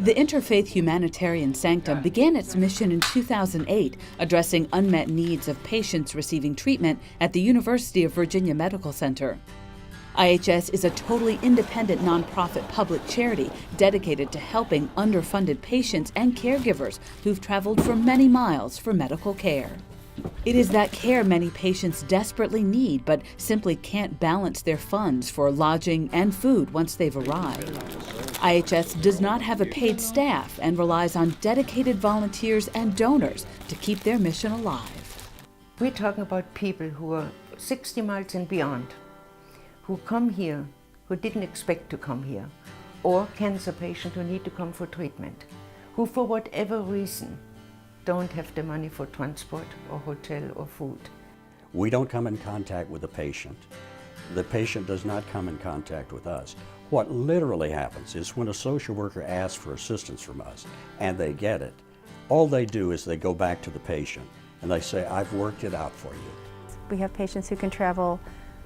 The Interfaith Humanitarian Sanctum began its mission in 2008, addressing unmet needs of patients receiving treatment at the University of Virginia Medical Center. IHS is a totally independent nonprofit public charity dedicated to helping underfunded patients and caregivers who've traveled for many miles for medical care. It is that care many patients desperately need but simply can't balance their funds for lodging and food once they've arrived. IHS does not have a paid staff and relies on dedicated volunteers and donors to keep their mission alive. We're talking about people who are 60 miles and beyond, who come here, who didn't expect to come here, or cancer patients who need to come for treatment, who for whatever reason don't have the money for transport or hotel or food. We don't come in contact with the patient. The patient does not come in contact with us. What literally happens is when a social worker asks for assistance from us and they get it, all they do is they go back to the patient and they say, "I've worked it out for you." We have patients who can travel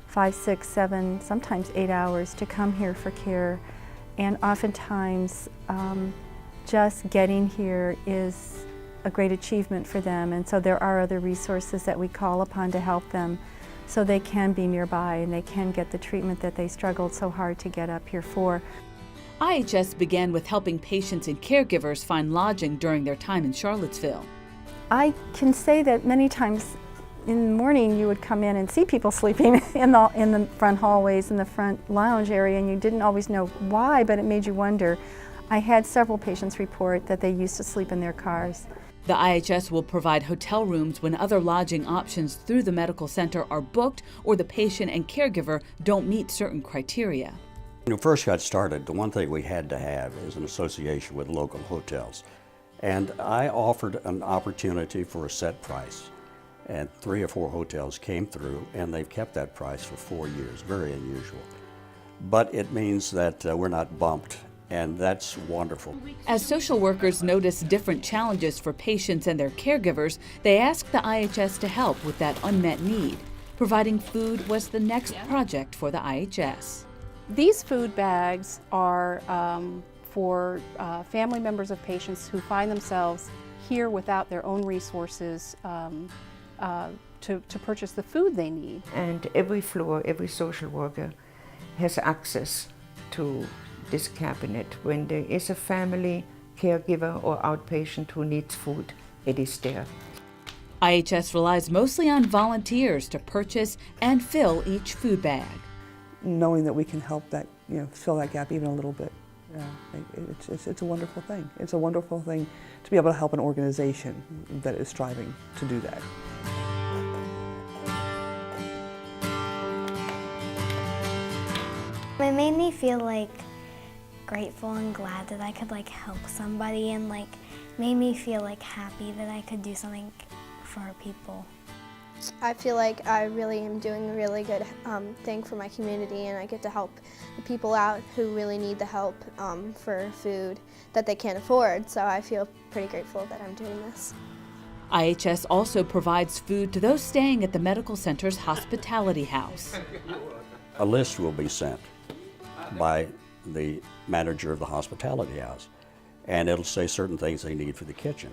5, 6, 7, sometimes 8 hours to come here for care, and oftentimes just getting here is a great achievement for them, and so there are other resources that we call upon to help them so they can be nearby and they can get the treatment that they struggled so hard to get up here for. IHS began with helping patients and caregivers find lodging during their time in Charlottesville. I can say that many times in the morning you would come in and see people sleeping in the front hallways, in the front lounge area, and you didn't always know why, but it made you wonder. I had several patients report that they used to sleep in their cars. The IHS will provide hotel rooms when other lodging options through the medical center are booked or the patient and caregiver don't meet certain criteria. When we first got started, the one thing we had to have is an association with local hotels. And I offered an opportunity for a set price. And 3 or 4 hotels came through, and they've kept that price for 4 years. Very unusual. But it means that we're not bumped, and that's wonderful. As social workers notice different challenges for patients and their caregivers, they ask the IHS to help with that unmet need. Providing food was the next project for the IHS. These food bags are for family members of patients who find themselves here without their own resources to purchase the food they need. And every floor, every social worker has access to this cabinet. When there is a family, caregiver or outpatient who needs food, it is there. IHS relies mostly on volunteers to purchase and fill each food bag. Knowing that we can help that, fill that gap even a little bit, it's a wonderful thing. It's a wonderful thing to be able to help an organization that is striving to do that. It made me feel grateful and glad that I could help somebody, and made me feel happy that I could do something for people. I feel like I really am doing a really good thing for my community, and I get to help the people out who really need the help for food that they can't afford, so I feel pretty grateful that I'm doing this. IHS also provides food to those staying at the medical center's hospitality house. A list will be sent by the manager of the hospitality house, and it'll say certain things they need for the kitchen.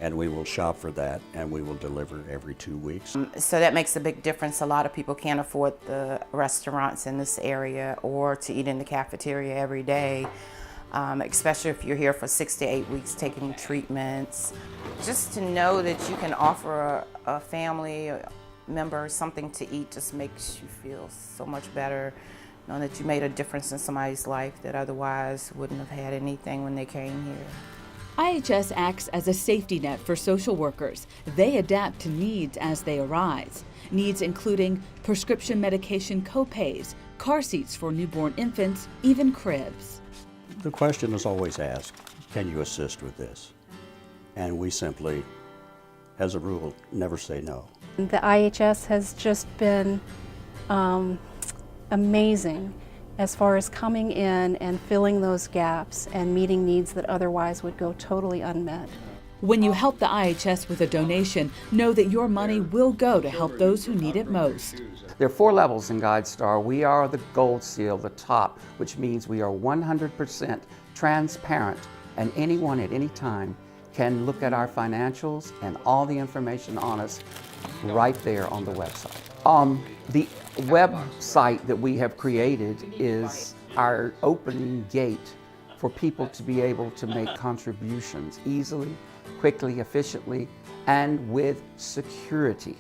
And we will shop for that, and we will deliver every 2 weeks. So that makes a big difference. A lot of people can't afford the restaurants in this area or to eat in the cafeteria every day, especially if you're here for 6 to 8 weeks taking treatments. Just to know that you can offer a family member something to eat just makes you feel so much better, knowing that you made a difference in somebody's life that otherwise wouldn't have had anything when they came here. IHS acts as a safety net for social workers. They adapt to needs as they arise. Needs including prescription medication copays, car seats for newborn infants, even cribs. The question is always asked, can you assist with this? And we simply, as a rule, never say no. The IHS has just been amazing as far as coming in and filling those gaps and meeting needs that otherwise would go totally unmet. When you help the IHS with a donation, know that your money will go to help those who need it most. There are 4 levels in GuideStar. We are the gold seal, the top, which means we are 100% transparent, and anyone at any time can look at our financials and all the information on us right there on the website. The website that we have created is our opening gate for people to be able to make contributions easily, quickly, efficiently, and with security.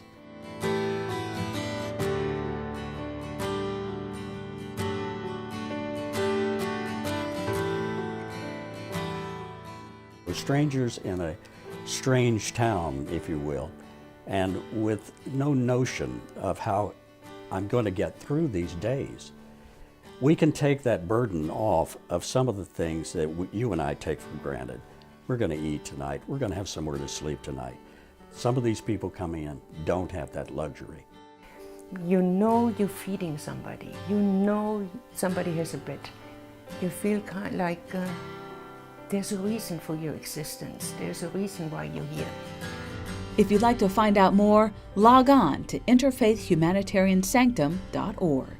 We're strangers in a strange town, if you will, and with no notion of how I'm going to get through these days. We can take that burden off of some of the things that you and I take for granted. We're going to eat tonight. We're going to have somewhere to sleep tonight. Some of these people coming in don't have that luxury. You know you're feeding somebody. You know somebody has a bed. You feel kind of like there's a reason for your existence. There's a reason why you're here. If you'd like to find out more, log on to interfaithhumanitariansanctum.org.